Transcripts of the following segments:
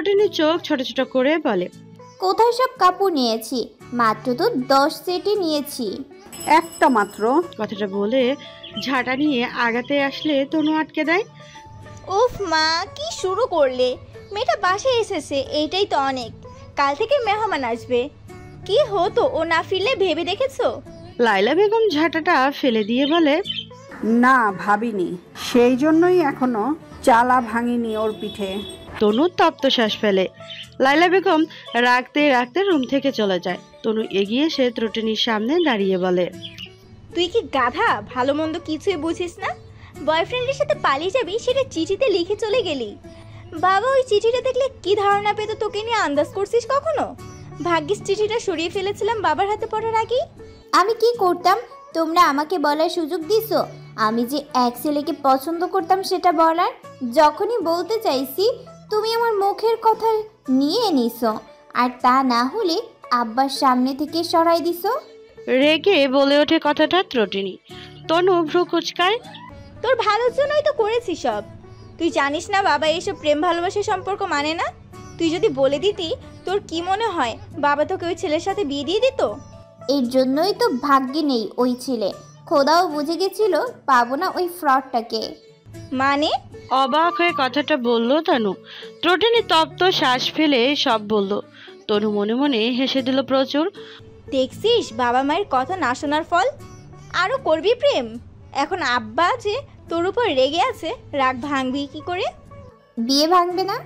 ত্রটিনি চোখ ছোট ছোট করে বলে, কোথায় সব কাপড় নিয়েছি? মাত্র তো 10 সেটই নিয়েছি। একটা মাত্র। কথাটা বলে ঝাঁটা নিয়ে আগাতে আসলে তনু আটকে দেয়। উফ মা, কি শুরু করলে? মেয়েটা বাসায় এসেছে, এইটাই তো অনেক। কাল থেকে মেহমান আসবে, কি হতো ও না ফিরলে ভেবে দেখেছো? লাইলা বেগম ঝাঁটাটা ফেলে দিয়ে বলে, না ভাবিনি, সেই জন্যই এখনো চালা ভাঙিনি ওর পিঠে। তনু তপ্ত শ্বাস ফেলে। লাইলা বেগম রাখতে রাখতে রুম থেকে চলে যায়। তনু এগিয়ে এসে ত্রটিনির সামনে দাঁড়িয়ে বলে, তুই কি গাধা? ভালো মন্দ কিছুই বুঝিস না? বয়ফ্রেন্ডের সাথে পালিয়ে যাবি সেটা চিঠিতে লিখে চলে গেলি। বাবা ওই চিঠিটা দেখলে কি ধারণা পেত তোকে নিয়ে আন্দাজ করছিস কখনো? ভাগ্যিস চিঠিটা সরিয়ে ফেলেছিলাম বাবার হাতে পড়ার আগেই। আমি কি করতাম? তোমরা আমাকে বলার সুযোগ দিছো? আমি যে এক ছেলেকে পছন্দ করতাম সেটা বলার। যখনই বলতে চাইছি তুমি আমার মুখের কথা নিয়ে নিছো, আর তা না হলে আব্বার সামনে থেকে সরাই দিছো। রেগে বলে ওঠে কথাটা ত্রটিনি। তনু ভ্রু কুচকায়। তোর ভালোর জন্যই তো করেছি সব। তুই জানিস না বাবা এইসব প্রেম ভালোবাসার সম্পর্ক মানে না? তুই যদি বলে দিতি, তোর কি মনে হয় বাবা তোকে ওই ছেলের সাথে বিয়ে দিয়ে দিত? এর জন্যই তো ভাগ্যে নেই ওই ছেলে। খোদাও বুঝে গেছিল পাবো না ওই ফ্রডটাকে। মানে? অবাক হয়ে কথাটা বলল তনু। ত্রটিনি তপ্ত শ্বাস ফেলে সব বলল। তনু মনে মনে হেসে দিল প্রচুর। দেখছিস বাবা মায়ের কথা না শোনার ফল? আরও করবি প্রেম? এখন আব্বা যে তোর উপর রেগে আছে, রাগ ভাঙবি কি করে? বিয়ে ভাঙবে না?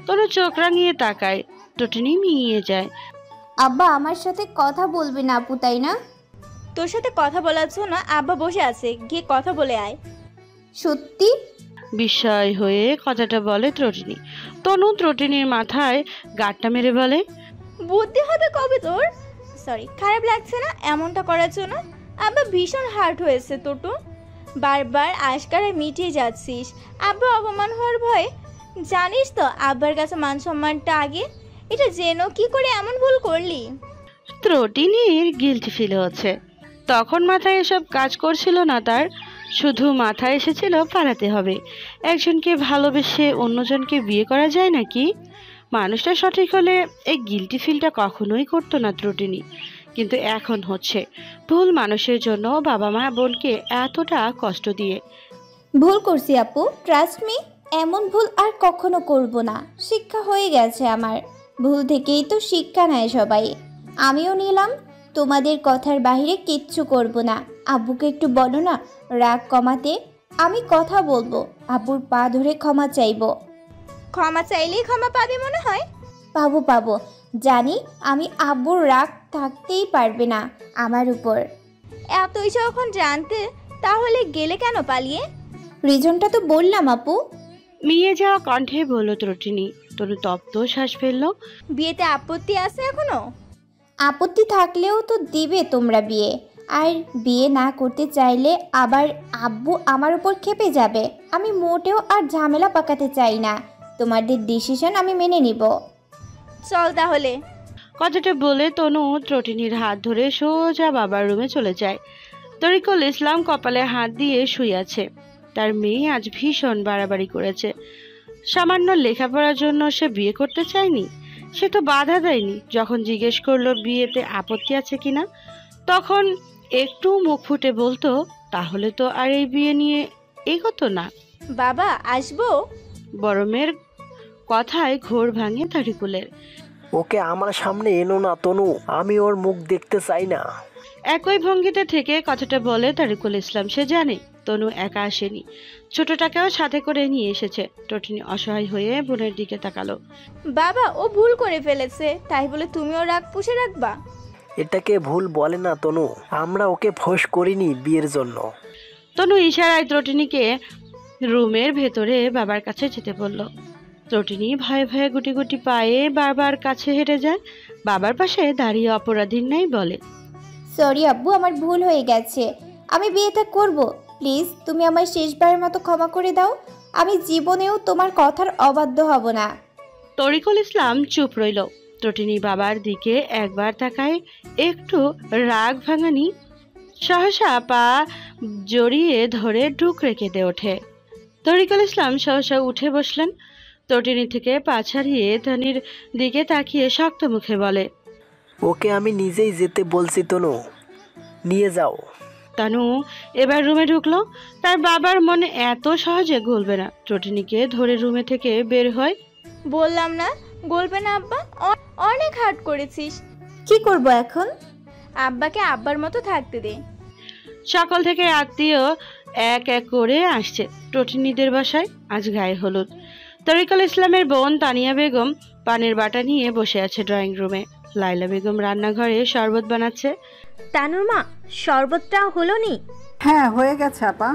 তনু চোখ রাঙিয়ে তাকায়। ত্রটিনি মিইয়ে যায়। আব্বা আমার সাথে কথা বলবে না আপু, তাই না? তোর সাথে কথা বলার জন্য আব্বা বসে আছে, গিয়ে কথা বলে আয়। সত্যি? বিস্ময় হয়ে কথাটা বলে ত্রটিনি। তনু ত্রটিনির মাথায় গাঁটটা মেরে বলে, বুদ্ধি হবে কবে তোর? সরি, খারাপ লাগছে না এমনটা করার জন্য? আব্বা ভীষণ হার্ট হয়েছে তোটু। বারবার আশকারায় মিটিয়ে যাচ্ছিস আব্বা অপমান হওয়ার ভয়ে। জানিস তো আব্বার কাছে মান সম্মানটা আগে। এটা জেনো কি করে এমন ভুল করলি? ত্রটিনির গিল্টি ফিল হচ্ছে। তখন মাথায় এসব কাজ করছিল না তার, শুধু মাথায় এসেছিল পালাতে হবে। একজনকে ভালোবেসে অন্যজনকে বিয়ে করা যায় নাকি? মানুষটা সঠিক হলে এই গিল্টি ফিলটা কখনোই করতো না ত্রটিনি, কিন্তু এখন হচ্ছে। ভুল মানুষের জন্য বাবা মা বোনকে এতটা কষ্ট দিয়ে। ভুল করছি আপু, ট্রাস্ট মি। এমন ভুল আর কখনো করব না। শিক্ষা হয়ে গেছে আমার। ভুল থেকেই তো শিক্ষা নেয় সবাই। আমিও নিলাম। তোমাদের কথার বাইরে কিচ্ছু করব না। আব্বুকে একটু বলো না রাগ কমাতে। আমি কথা বলবো, আব্বুর পা ধরে ক্ষমা চাইবো। ক্ষমা চাইলেই ক্ষমা পাবি মনে হয়? পাবো পাবো, জানি। আমি আব্বুর রাগ থাকতেই পারবে না আমার উপর। এতই যখন জানতে, তাহলে গেলে কেন পালিয়ে? রিজনটা তো বললাম আপু। মিয়ে যাওয়া কণ্ঠে বলল ত্রটিনি। তনু তপ্ত শ্বাস ফেলল। বিয়েতে আপত্তি আছে এখনো? আপত্তি থাকলেও তো দিবে তোমরা বিয়ে। আর বিয়ে না করতে চাইলে আবার আব্বু আমার উপর ক্ষেপে যাবে। আমি মোটেও আর ঝামেলা পাকাতে চাই না। তোমাদের ডিসিশন আমি মেনে নিব। চল তাহলে। কথাটা বলে তনু ত্রটিনির হাত ধরে সোজা বাবার রুমে চলে যায়। তরিকুল ইসলাম কপালে হাত দিয়ে শুয়ে আছে। তার মেয়ে আজ ভীষণ বাড়াবাড়ি করেছে। সামান্য লেখাপড়ার জন্য সে বিয়ে করতে চায়নি। সে তো বাধা দেয়নি। যখন জিজ্ঞেস করলো বিয়েতে আপত্তি আছে কিনা, তখন একটু মুখ ফুটে বলতো, তাহলে তো আর এই বিয়ে নিয়ে এগোতো না। বাবা আসবো? বড় মেয়ের কথায় ঘোর ভাঙে তরিকুলের। ওকে আমার সামনে এনো না তনু, আমি ওর মুখ দেখতে চাই না। একই ভঙ্গিতে থেকে কথাটা বলে তরিকুল ইসলাম। সে জানে তনু একা আসেনি, ছোটটাকেও সাথে করে নিয়ে এসেছে। ত্রটিনি অসহায় হয়ে বোনের দিকে তাকালো। বাবা ও ভুল করে ফেলেছে, তাই বলে তুমিও রাগ পুষে রাখবা? এটাকে ভুল বলে না তনু, আমরা ওকে ফোর্স করিনি বিয়ের জন্য। তনু ইশারায় ত্রটিনিকে রুমের ভেতরে বাবার কাছে যেতে বলল। ত্রটিনি ভয়ে ভয়ে গুটি গুটি পায়ে বাবার কাছে হেঁটে যায়। বাবার পাশে দাঁড়িয়ে অপরাধীর ন্যায় বলে, সরি আব্বু, আমার ভুল হয়ে গেছে। আমি বিয়েটা করব। প্লিজ তুমি আমায় শেষবারের মতো ক্ষমা করে দাও। আমি জীবনেও তোমার কথার অবাধ্য হব না। তরিকুল ইসলাম চুপ রইল। ত্রটিনি বাবার দিকে একবার তাকায়, একটু রাগ ভাঙানি। সহসা পা জড়িয়ে ধরে ঢুকরে কেঁদে ওঠে। তরিকুল ইসলাম সহসা উঠে বসলেন। তটিনী থেকে পা ছাড়িয়ে তানির দিকে তাকিয়ে শক্ত মুখে বলে, ওকে আমি নিজেই যেতে বলছি তনু, নিয়ে যাও। তানু এবার রুমে ঢুকলো। তার বাবার মনে এত সহজে গলবে না। তটিনীকে ধরে রুমে থেকে বের হয়। বললাম না গলবে না আব্বা, অনেক হার্ট করেছিস। কি করব এখন? আব্বাকে আব্বার মতো থাকতে দে। সকাল থেকে আত্মীয় এক এক করে আসছে তটিনীদের বাসায়। আজ গায়ে হলুদ। তরিকুল ইসলামের বোন তানিয়া বেগম পানের বাটা নিয়ে বসে আছে ড্রয়িং রুমে। লাইলা বেগম রান্নাঘরে শরবত বানাচ্ছে। তানুর মা, শরবতটা হলো নি? হ্যাঁ, হয়ে গেছে আপা।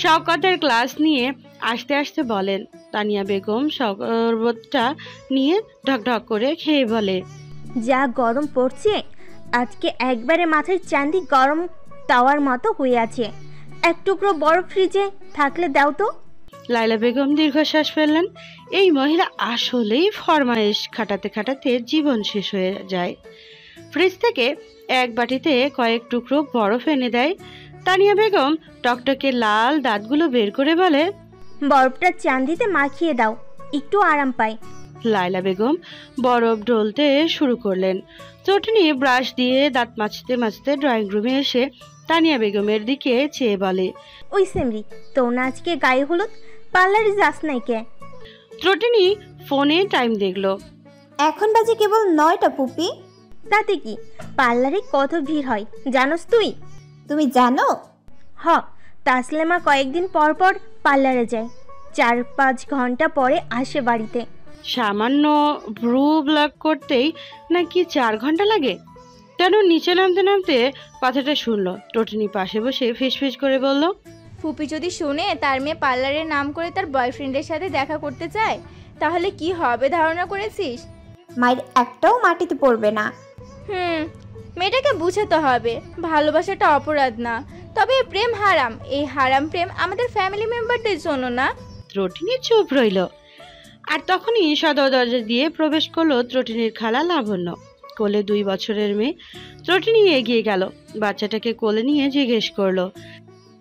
শওকতের ক্লাস নিয়ে আসতে আসতে বলেন। তানিয়া বেগম শরবতটা নিয়ে ঢকঢক করে খেয়ে বলে, যা গরম পড়ছে, আজকে একবারে মাথায় চাঁদি গরম তাওয়ার মতো হয়ে আছে। এক টুকরো বরফ ফ্রিজে থাকলে দাও তো। লাইলা বেগম দীর্ঘশ্বাস ফেললেন। এই মহিলা আসলেই ফরমাইশ খাটাতে খাটাতে জীবন শেষ হয়ে যায়। ফ্রিজ থেকে এক বাটিতে কয়েক টুকরো বরফ এনে দেয়। তানিয়া বেগম টকটকে লাল দাঁতগুলো বের করে বলে, বরফটা চাঁদিতে মাখিয়ে দাও, একটু আরাম পাই। লাইলা বেগম বরফ ডলতে শুরু করলেন। চটনি ব্রাশ দিয়ে দাঁত মাজতে মাজতে ড্রয়িং রুমে এসে তানিয়া বেগমের দিকে চেয়ে বলে, ওই সেমরি, তোর না আজকে গায়ে হলুদ, পার্লারে যাস নাই কে? ত্রটিনি ফোনে টাইম দেখলো। এখন বাজে কেবল 9টা পুপি। তাতে কি, পার্লারে কত ভিড় হয় জানোস তুই? তুমি জানো? হ, তাসলেমা কয়েকদিন পর পর পার্লারে যায়, 4-5 ঘন্টা পরে আসে বাড়িতে। সামান্য ভ্রু ব্লক করতেই নাকি 4 ঘন্টা লাগে? কেন নিচে নামতে নামতে কথাটা শুনলো। ত্রটিনি পাশে বসে ফিসফিস করে বলল, ফুপি যদি শুনে তার মেয়ে পার্লারের নাম করে তার বয়ফ্রেন্ডের সাথে দেখা করতে চায়, তাহলে কি হবে ধারণা করেছিস? মায়ের একটাও মাটিতে পড়বে না। মেয়েটাকে বুঝাতে হবে ভালোবাসাটা অপরাধ না, তবে প্রেম হারাম। এই হারাম প্রেম আমাদের ফ্যামিলি মেম্বারদের জন্য না। ত্রটিনি চুপ রইল। আর তখনই সদর দরজা দিয়ে প্রবেশ করলো ত্রটিনির খালা লাবণ্য। কোলে 2 বছরের মেয়ে। ত্রটিনি এগিয়ে গেল, বাচ্চাটাকে কোলে নিয়ে জিজ্ঞেস করলো,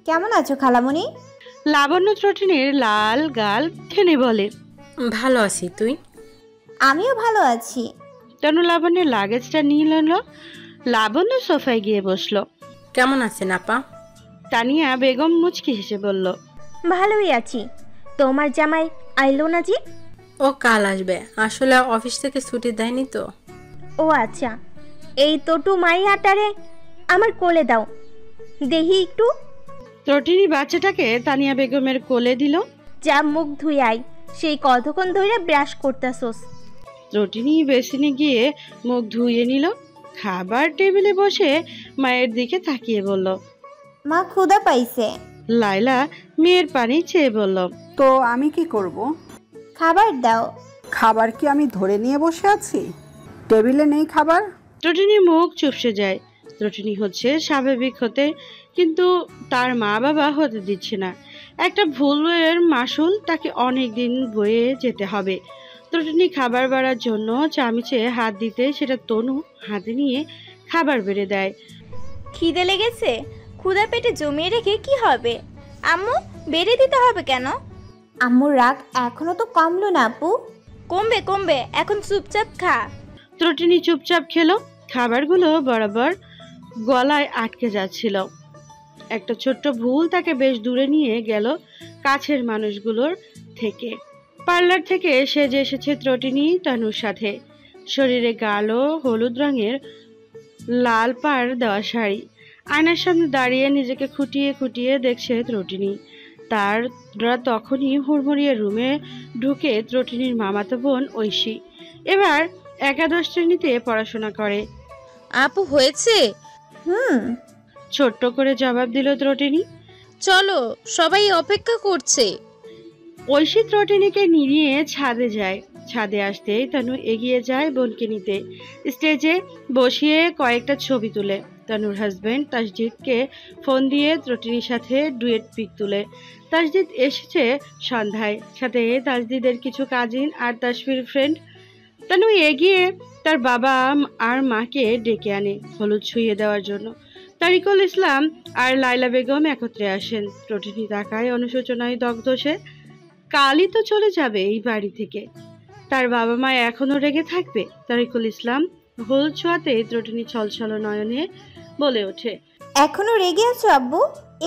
কেমন আছো খালামণি? লাবণ্য ত্রটিনির লাল গাল টেনে বলে, ভালো আছি, তুই? আমিও ভালো আছি। তনু লাবণ্যের লাগেজটা নিয়ে নিল। লাবণ্য সোফায় গিয়ে বসলো। কেমন আছেন আপা? তানিয়া বেগম মুচকি হেসে বলল, ভালোই আছি। তোমার জামাই আইলো না জি? ও কাল আসবে, আসলে অফিস থেকে ছুটি দেয়নি তো। ও আচ্ছা, এই তোটু মাইয়াটারে আমার কোলে দাও, দেখি একটু। ত্রটিনি বাচ্চাটাকে তানিয়া বেগমের কোলে দিল। যা মুখ ধুয়ে আই, সেই কতক্ষণ ধরে ব্রাশ করতেছোস। ত্রটিনি বেসিনে গিয়ে মুখ ধুয়ে নিল। খাবার টেবিলে বসে মায়ের দিকে তাকিয়ে বলল, মা ক্ষুধা পাইছে। লাইলা মেয়ের পানি চেয়ে বলল, তো আমি কি করব? খাবার দাও। খাবার কি আমি ধরে নিয়ে বসে আছি? টেবিলে নেই খাবার? ত্রটিনির মুখ চুপসে যায়। ত্রটিনি হচ্ছে স্বাভাবিক হতে, কিন্তু তার মা বাবা হতে দিচ্ছে না। একটা ভুলের মাসুল তাকে অনেক দিন বয়ে যেতে হবে। ত্রটিনি খাবার বাড়ার জন্য চামচে হাত দিতে সেটা তনু হাতে নিয়ে খাবার বেড়ে দেয়। খিদে লেগেছে, ক্ষুধা পেটে জমিয়ে রেখে কি হবে? আম্মু, বেড়ে দিতে হবে কেন? আম্মুর রাগ এখনো তো কমলো না আপু। কমবে কমবে, এখন চুপচাপ খা। ত্রটিনি চুপচাপ খেলো। খাবারগুলো বরাবর গলায় আটকে যাচ্ছিল। একটা ছোট্ট ভুল তাকে বেশ দূরে নিয়ে গেল কাছের মানুষগুলোর থেকে। পার্লার থেকে সেজে এসেছে ত্রটিনি তানুর সাথে। শরীরে গাঢ় হলুদ রঙের লাল পাড় দেওয়া শাড়ি। আয়নার সামনে দাঁড়িয়ে নিজেকে খুঁটিয়ে খুঁটিয়ে দেখছে ত্রটিনি। তারা তখনই হুড়মুড়িয়ে রুমে ঢুকে ত্রটিনির মামাতো বোন ঐশী এবার একাদশ শ্রেণীতে পড়াশোনা করে। আপু হয়েছে? ছোট্ট করে জবাব দিল ত্রটিনি। চলো, সবাই অপেক্ষা করছে। ঐশী ত্রটিনিকে নিয়ে ছাদে যায়। ছাদে আসতেই তানু এগিয়ে যায় বোনকে নিতে। স্টেজে বসিয়ে কয়েকটা ছবি তুলে। তানুর হাজবেন্ড তাসজিদকে ফোন দিয়ে ত্রটিনির সাথে ডুয়েট পিক তুলে। তাসজিদ এসেছে সন্ধ্যায়, সাথে তাসজিদের কিছু কাজিন আর তাসফির ফ্রেন্ড। তানু এগিয়ে তার বাবা আর মাকে ডেকে আনে হলুদ ছুঁয়ে দেওয়ার জন্য। তরিকুল ইসলাম আর লাইলা বেগম একত্রে আসেন। ত্রটিনি তাকায় অনুশোচনায় দগ্ধ সে। কালই তো চলে যাবে এই বাড়ি থেকে। তার বাবা মা এখনো রেগে থাকবে? তারিকুল ইসলাম হলুদ ছোঁয়াতে ত্রটিনী ছলছল নয়নে বলে ওঠে, এখনো রেগে আছো আব্বু?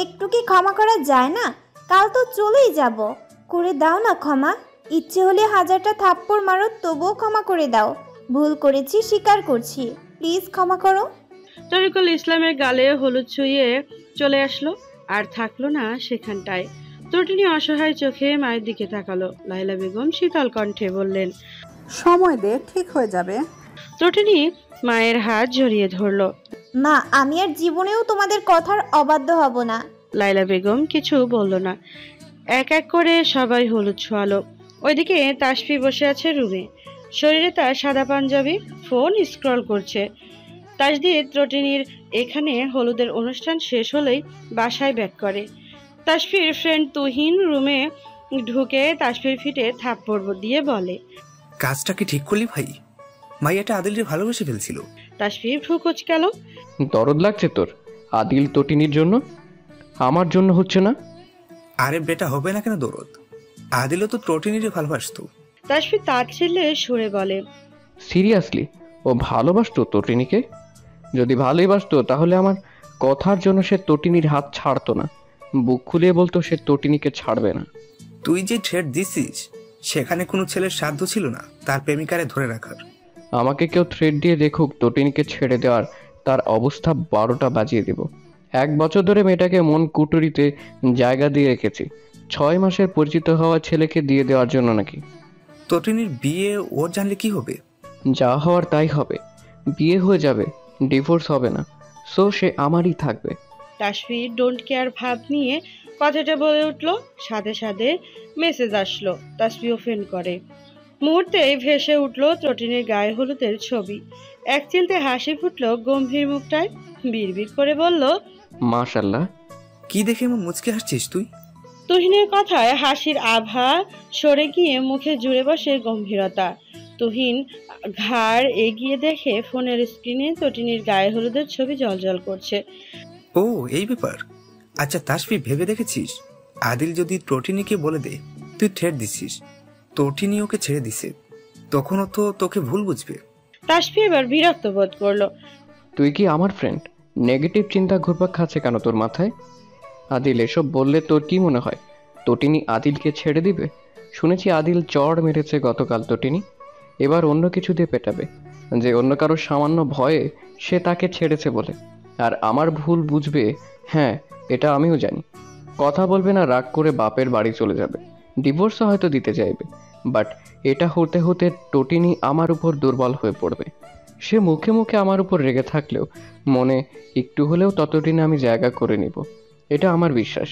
একটু কি ক্ষমা করা যায় না? কাল তো চলেই যাব, করে দাও না ক্ষমা। ইচ্ছে হলে 1000টা থাপ্পড় মারো, তবুও ক্ষমা করে দাও। ভুল করেছি, স্বীকার করছি, প্লিজ ক্ষমা করো। তরিকুল ইসলামের গালে হলুদ ছুঁয়ে চলে আসলো, আর থাকলো না সেখানটায়। ত্রটিনী অসহায় চোখে মায়ের দিকে তাকালো। লাইলা বেগম শীতল কণ্ঠে বললেন, সময় দে, ঠিক হয়ে যাবে। ত্রটিনী মায়ের হাত জড়িয়ে ধরলো। মা, আমি আর জীবনেও তোমাদের কথার অবাধ্য হব না। লাইলা বেগম কিছু বলল না। এক এক করে সবাই হলুদ ছোঁয়ালো। ওইদিকে তাসফি বসে আছে রুমে, শরীরে তার সাদা পাঞ্জাবি, ফোন স্ক্রল করছে। তাসদিদ ত্রটিনীর এখানে হলুদের অনুষ্ঠান শেষ হলেই বাসায় ব্যাক করে। তাসফির ফ্রেন্ড তুহিন রুমে ঢুকে তাসফির ফিটে থাপ্পড় দিয়ে বলে, কাজটা কি ঠিক করলি ভাই? মাইয়াটা আদিলকে ভালোবেসে ফেলছিল। তাসফির ভ্রু কুঁচকালো। দরদ লাগছে তোর আদিল তটিনীর জন্য, আমার জন্য হচ্ছে না? আরে বেটা, হবে না কেন দরদ? আদিলও তো ত্রটিনীরই ভালোবাসতো। তাসফির তাচ্ছিল্যে সুরে বলে, সিরিয়াসলি ও ভালোবাসতো তটিনীকে? যদি ভালোবাসতো তাহলে আমার কথার জন্য সে তটিনীর হাত ছাড়তো না, বুক খুলিয়ে বলতো সে তটিনীকে ছাড়বে না। তুই যে থ্রেট দিছিস সেখানে কোনো ছেলের সাধ্য ছিল না তার প্রেমিকারে ধরে রাখার। আমাকে কেউ থ্রেড দিয়ে দেখুক তটিনীকে ছেড়ে দেওয়ার, তার অবস্থা 12টা বাজিয়ে দেব। 1 বছর ধরে মেয়েটাকে মন কুটুরিতে জায়গা দিয়ে রেখেছি, 6 মাসের পরিচিত হওয়া ছেলেকে দিয়ে দেওয়ার জন্য নাকি? তটিনীর বিয়ে ওর জানলে কি হবে? যা হওয়ার তাই হবে, বিয়ে হয়ে যাবে, ডিভোর্স হবে না, সো সে আমারই থাকবে। তাসফির ডোন্ট কেয়ার ভাব নিয়ে কথাটা বলে উঠল। সাথে সাথে মেসেজ আসলো। তাসফি ওপেন করে, মুহূর্তেই ভেসে উঠল ত্রটিনীর গায়ে হলুদের ছবি। এক চিলতে হাসি ফুটলো গম্ভীর মুখটায়। বিড়বিড় করে বলল, মাশাআল্লাহ। কি দেখে এমন মুচকে হাসছিস তুই? তুহিনের কথায় হাসির আভা সরে গিয়ে মুখে জুড়ে বসে গম্ভীরতা। তুহিন ঘাড় এগিয়ে দেখে ফোনের স্ক্রিনে ত্রটিনীর গায়ে হলুদের ছবি জ্বলজ্বল করছে। ও এই ব্যাপার। আচ্ছা তাসফি, ভেবে দেখেছিস আদিল যদি ত্রটিনীকে বলে দে তুই থ্রেট দিছিস, ত্রটিনী ওকে ছেড়ে দিছে, তখনও তো তোকে ভুল বুঝবে। তাসফি এবার বিরক্ত বোধ করলো। তুই কি আমার ফ্রেন্ড? নেগেটিভ চিন্তা ঘুরপাক খাচ্ছে কেন তোর মাথায়? আদিল এসব বললে তোর কি মনে হয় তটিনী আদিলকে ছেড়ে দিবে? শুনেছি আদিল চড় মেরেছে গতকাল তটিনী, এবার অন্য কিছু দিয়ে পেটাবে, যে অন্য কারো সামান্য ভয়ে সে তাকে ছেড়েছে বলে। আর আমার ভুল বুঝবে, হ্যাঁ এটা আমিও জানি। কথা বলবে না, রাগ করে বাপের বাড়ি চলে যাবে, ডিভোর্সও হয়তো দিতে চাইবে। বাট এটা হতে হতে তটিনী আমার উপর দুর্বল হয়ে পড়বে। সে মুখে মুখে আমার উপর রেগে থাকলেও মনে একটু হলেও ততদিনে আমি জায়গা করে নিব, এটা আমার বিশ্বাস।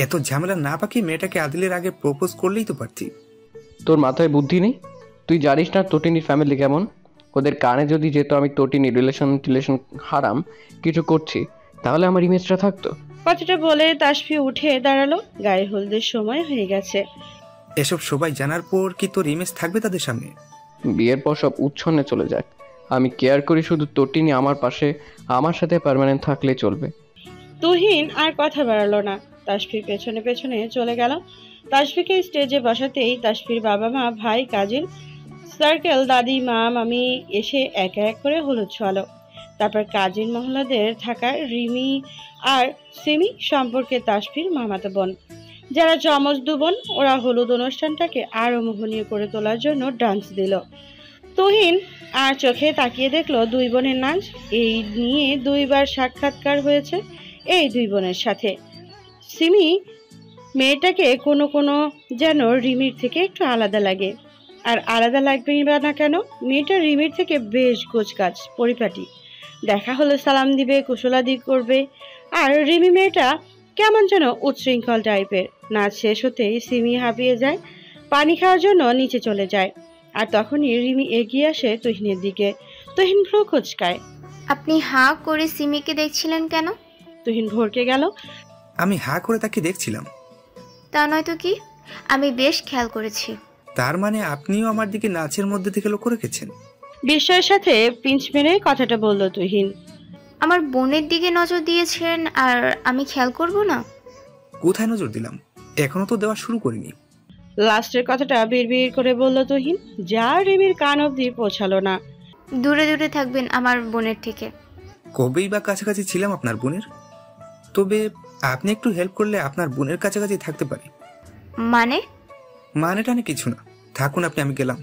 এত ঝামেলা না পাকিয়ে মেয়েটাকে আদিলের আগে প্রপোজ করলেই তো পারতি। তোর মাথায় বুদ্ধি নেই? তুই জানিস না তটিনীর ফ্যামিলি কেমন? ওদের কানে যদি যেত আমি তটিনী রিলেশন হারাম কিছু করছি, তাহলে আমার ইমেজটা থাকতো। কথাটা বলে তাসফি উঠে দাঁড়ালো। গায়ে হলুদের সময় হয়ে গেছে। এসব সবাই জানার পর কি তোর ইমেজ থাকবে তাদের সামনে? বিয়ের পর সব উচ্ছন্নে চলে যাক, আমি কেয়ার করি শুধু তটিনী আমার পাশে আমার সাথে পার্মানেন্ট থাকলে চলবে। তুহিন আর কথা বাড়ালো না, তাসফির পেছনে পেছনে চলে গেল। তাসফিকে স্টেজে বসাতেই তাসফির বাবা মা, ভাই, কাজিন সার্কেল, দাদি, মা, মামি এসে এক এক করে হলুদ ছোঁয়ালো। তারপর কাজিন মহল্লাদের থাকা রিমি আর সিমি সম্পর্কে তাসফির মামাতো বোন, যারা যমজ দুবোন, ওরা হলুদ অনুষ্ঠানটাকে আরো মোহনীয় করে তোলার জন্য ডান্স দিল। তুহিন আর চোখে তাকিয়ে দেখলো 2 বোনের নাচ। এই নিয়ে 2 বার সাক্ষাৎকার হয়েছে এই 2 বোনের সাথে। সিমি মেয়েটাকে কোনো কোনো যেন রিমির থেকে একটু আলাদা লাগে। আর আলাদা লাগবেই বা না কেন, মেয়েটা রিমির থেকে বেশ গোছগাছ, পরিপাটি। দেখা হলে সালাম দিবে, কুশলাদি করবে। আর রিমি মেয়েটা কেমন যেন উচ্ছৃঙ্খল টাইপের। নাচ শেষ হতেই সিমি হাঁপিয়ে যায়, পানি খাওয়ার জন্য নিচে চলে যায়। আর তখনই রিমি এগিয়ে আসে তুহিনের দিকে। তুহিন ভ্রু কুঁচকায়। আপনি হাঁ করে সিমিকে দেখছিলেন কেন? তুহিন ভরকে গেল। আমি হা করে তাকে দেখছিলাম। তা নয়তো কি, আমি বেশ খেয়াল করেছি। তার মানে আপনিও আমার দিকে নাচের মধ্যে থেকে লক্ষ্য রেখেছেন? বিস্ময়ের সাথে পিঞ্চ মেরে কথাটা বলল তুহিন। আমার বোনের দিকে নজর দিয়েছেন আর আমি খেয়াল করব না? কোথায় নজর দিলাম? এখনো তো দেওয়া শুরু করিনি। লাস্টের কথাটা বিড়বিড় করে বলল তুহিন, যা রিমির কান অবধি পৌঁছালো না। দূরে দূরে থাকবেন আমার বোনের থেকে। কবেই বা কাছাকাছি ছিলাম আপনার বোনের? তবে আপনি একটু হেল্প করলে আপনার বোনের কাছাকাছি থাকতে পারি। মানেটা কিছু না, থাকুন আপনি, আমি গেলাম।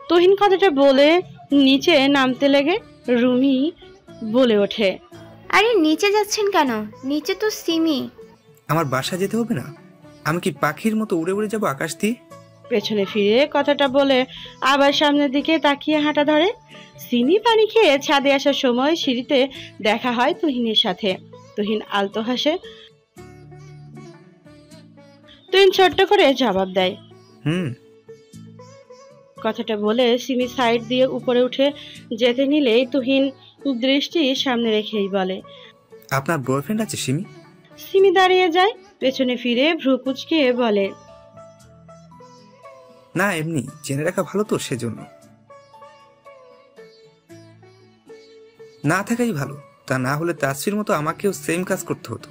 তুহিন কথাটা বলে নিচে নামতে লেগে রুমি বলে ওঠে, আরে নিচে যাচ্ছেন কেন? নিচে তো সিমি। আমার বাসা যেতে হবে না? আমি কি পাখির মতো উড়ে উড়ে যাবো আকাশ দিয়ে? পেছনে ফিরে কথাটা বলে আবার সামনের দিকে তাকিয়ে হাঁটা ধরে। সিমি পানি খেয়ে ছাদে আসার সময় সিঁড়িতে দেখা হয় তুহিনের সাথে। তুহিন আলতো হাসে। তুহিন ছোট্ট করে জবাব দেয়, কথাটা বলে সিমি সাইড দিয়ে উপরে উঠে যেতে নিলেই তুহিন দৃষ্টি সামনে রেখেই বলে, আপনার বয়ফ্রেন্ড আছে সিমি? সিমি দাঁড়িয়ে যায়, পেছনে ফিরে ভ্রু কুঁচকে বলে, না এমনি জেনে রাখা ভালো তো, সেজন্য। না থাকাই ভালো, তা না হলে তাসফির মতো আমাকেও সেম কাজ করতে হতো।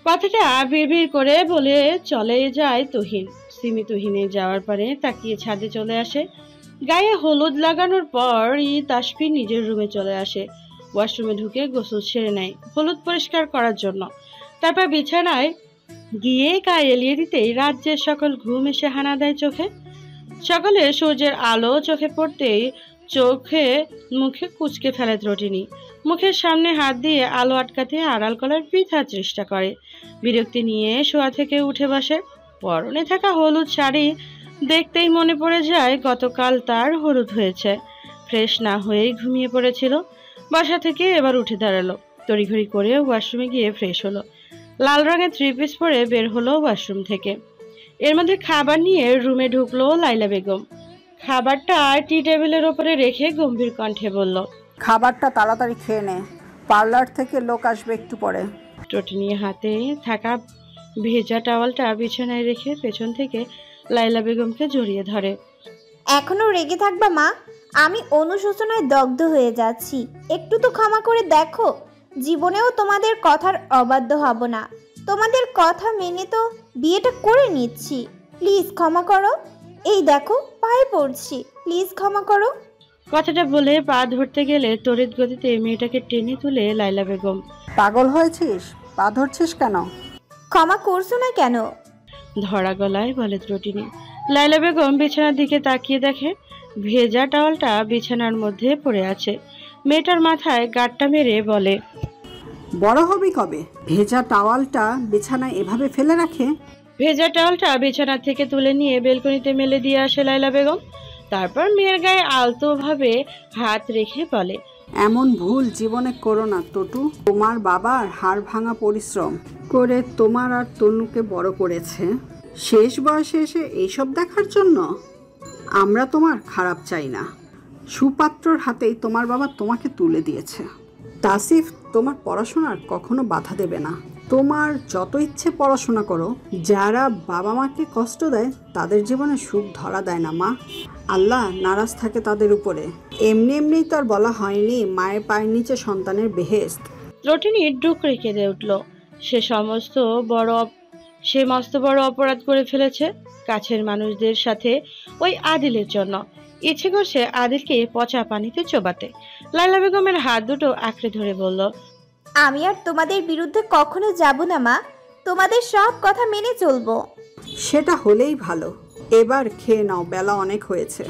কথাটা বিড়বিড় করে বলে চলে যায় তুহিন। সিমি তুহিনে যাওয়ার পরে তাকিয়ে ছাদে চলে আসে। গায়ে হলুদ লাগানোর পরই তাসফির নিজের রুমে চলে আসে। ওয়াশরুমে ঢুকে গোসল সেরে নেয় হলুদ পরিষ্কার করার জন্য। তারপর বিছানায় গিয়ে গায়ে এলিয়ে দিতেই রাজ্যের সকল ঘুম এসে হানা দেয় চোখে। সকালে সূর্যের আলো চোখে পড়তেই চোখে মুখে কুঁচকে ফেলে ত্রটিনি। মুখের সামনে হাত দিয়ে আলো আটকাতে আড়াল করার বৃথা চেষ্টা করে। বিরক্তি নিয়ে শোয়া থেকে উঠে বসে। পরনে থাকা হলুদ শাড়ি দেখতেই মনে পড়ে যায় গতকাল তার হলুদ হয়েছে। ফ্রেশ না হয়েই ঘুমিয়ে পড়েছিল। বাসা থেকে এবার উঠে দাঁড়ালো, তড়িঘড়ি করে ওয়াশরুমে গিয়ে ফ্রেশ হলো। লাল রঙের 3 পিস পরে বের হলো ওয়াশরুম থেকে। এর মধ্যে খাবার নিয়ে রুমে ঢুকলো লাইলা বেগম। খাবারটা টি টেবিলের ওপরে রেখে গম্ভীর কণ্ঠে বলল, খাবারটা তাড়াতাড়ি খেয়ে নে, পার্লার থেকে লোক আসবে একটু পরে। ত্রটিনি হাতে থাকা ভেজা টাওয়ালটা বিছানায় রেখে পেছন থেকে লাইলা বেগমকে জড়িয়ে ধরে। এখনো রেগে থাকবা মা? আমি অনুশোচনায় দগ্ধ হয়ে যাচ্ছি, একটু তো ক্ষমা করে দেখো। জীবনেও তোমাদের কথার অবাধ্য হব না। তোমাদের কথা মেনে তো বিয়েটা করে নিচ্ছি, প্লিজ ক্ষমা করো। এই দেখো পায়ে পড়ছি, প্লিজ ক্ষমা করো। কথাটা বলে পা ধরতে গেলে তড়িৎ গতিতে মেয়েটাকে টেনে তুলে লাইলা বেগম, পাগল হয়েছিস? পা ধরছিস কেন? ক্ষমা করছো না কেন? ধরা গলায় বলে ত্রটিনি। লাইলা বেগম বিছানার দিকে তাকিয়ে দেখে ভেজা টাওয়ালটা বিছানার মধ্যে পড়ে আছে। মেয়েটার মাথায় গাঁটটা মেরে বলে, বড় হবি কবে? ভেজা টাওয়ালটা বিছানায় এভাবে ফেলে রাখে? ভেজা টাওয়ালটা বিছানা থেকে তুলে নিয়ে বেলকনিতে মেলে দিয়ে আসে লাইলা বেগম। তারপর মেয়ের গায়ে আলতোভাবে হাত রেখে বলে, এমন ভুল জীবনে করো না টটু। তোমার বাবার হাড় ভাঙা পরিশ্রম করে তোমার আর তনুকে বড় করেছে, শেষ বয়সে এসে এইসব দেখার জন্য? আমরা তোমার খারাপ চাই না। সুপাত্রর হাতেই তোমার বাবা তোমাকে তুলে দিয়েছে। তাসিফ তোমার পড়াশোনার কখনো বাধা দেবে না। তোমার যত ইচ্ছে পড়াশোনা করো। যারা বাবা মাকে কষ্ট দেয় তাদের জীবনে সুখ ধরা দেয় না মা। আল্লাহ নারাজ থাকে তাদের উপরে। এমনি এমনি তো আর বলা হয়নি মায়ের পায়ের নিচে সন্তানের বেহেশত। ত্রটিনি ডুকরে কেঁদে উঠল। সে মস্ত বড় অপরাধ করে ফেলেছে কাছের মানুষদের সাথে, ওই আদিলের জন্য। ইচ্ছে করছে আদিলকে পচা পানিতে চোবাতে। লাইলা বেগমের হাত দুটো আঁকড়ে ধরে বলল, আমি আর তোমাদের বিরুদ্ধে কখনো যাব না মা, তোমাদের সব কথা মেনে চলবো। সেটা হলেই ভালো। এবার খেয়ে নাও, বেলা অনেক হয়েছে।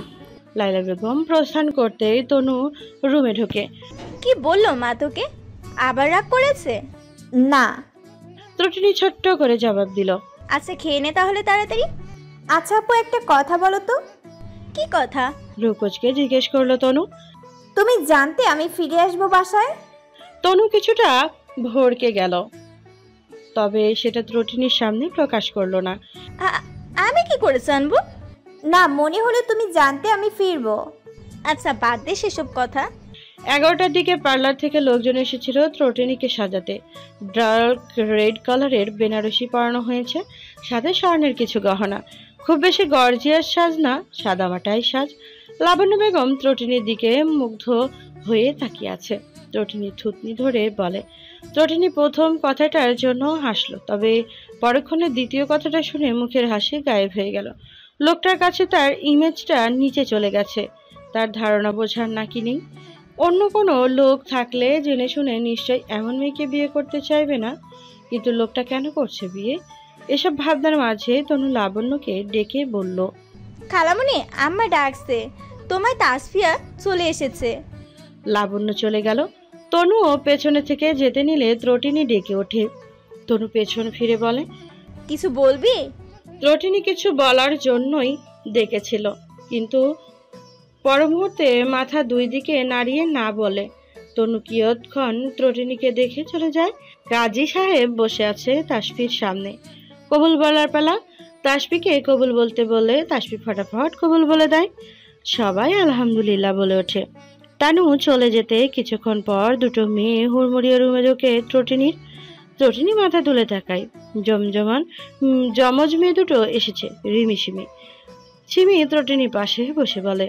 লাইলা বেগম প্রস্থান করতেই তনু রুমে ঢোকে। কি বললো মা তোকে? আবার রাগ করেছে? না। ত্রটিনি ছোট্ট করে জবাব দিল, আচ্ছা খেয়ে নে তাহলে তাড়াতাড়ি। আচ্ছা আপু একটা কথা বলো তো। কি কথা? রুকোচকে জিজ্ঞেস করলো তনু। তুমি জানতে আমি ফিরে আসবো বাসায়? তনু কিছুটা ভড়কে গেল, তবে সেটা ত্রটিনির সামনে প্রকাশ করলো না। আমি কি করে জানবো? না, মনে হলো তুমি জানতে আমি ফিরবো। আচ্ছা বাদ দে সেসব কথা। 11টার দিকে পার্লার থেকে লোকজন এসেছিল ত্রটিনিকে সাজাতে। ডার্ক রেড কালারের বেনারসি পরানো হয়েছে, সাথে স্বর্ণের কিছু গহনা। খুব বেশি গর্জিয়াস সাজ না, সাদামাটাই সাজ। লাবণ্য বেগম ত্রটিনির দিকে মুগ্ধ হয়ে তাকিয়ে আছে। ত্রটিনি থুতনি ধরে বলে। ত্রটিনি প্রথম কথাটার জন্য হাসলো, তবে পরক্ষণে দ্বিতীয় কথাটা শুনে মুখের হাসি গায়েব হয়ে গেল। লোকটার কাছে তার ইমেজটা নিচে চলে গেছে। তার ধারণা বোঝার নাকি নেই। অন্য কোনো লোক থাকলে জেনে শুনে নিশ্চয়ই এমন মেয়েকে বিয়ে করতে চাইবে না, কিন্তু লোকটা কেন করছে বিয়ে? এসব ভাবনার মাঝে তনু লাবণ্যকে ডেকে বলল, খালামণি আম্মা ডাকছে, তোমায় তাসফিয়া চলে এসেছে। লাবণ্য চলে গেল। তনুও পেছনে থেকে যেতে নিলে ত্রটিনি ডেকে ওঠে। তনু পেছন ফিরে বলে, কিছু বলবি? ত্রটিনি কিছু বলার জন্যই ডেকেছিল, কিন্তু পর মুহূর্তে মাথা দুই দিকে নাড়িয়ে না বলে। তনু কিয়ৎক্ষণ ত্রটিনিকে দেখে চলে যায়। কাজী সাহেব বসে আছে তাসফির সামনে। কবুল বলার পালা। তাসফিকে কবুল বলতে বলে তাসফি ফটাফট কবুল বলে দেয়। সবাই আলহামদুলিল্লাহ বলে ওঠে। তানু চলে যেতে কিছুক্ষণ পর দুটো মেয়ে হুড়মুড়িয়ে রুমে ঢোকে ত্রটিনি মাথা তুলে তাকায়। যমজ মেয়ে দুটো এসেছে, রিমি সিমি। সিমি ত্রটিনির পাশে বসে বলে,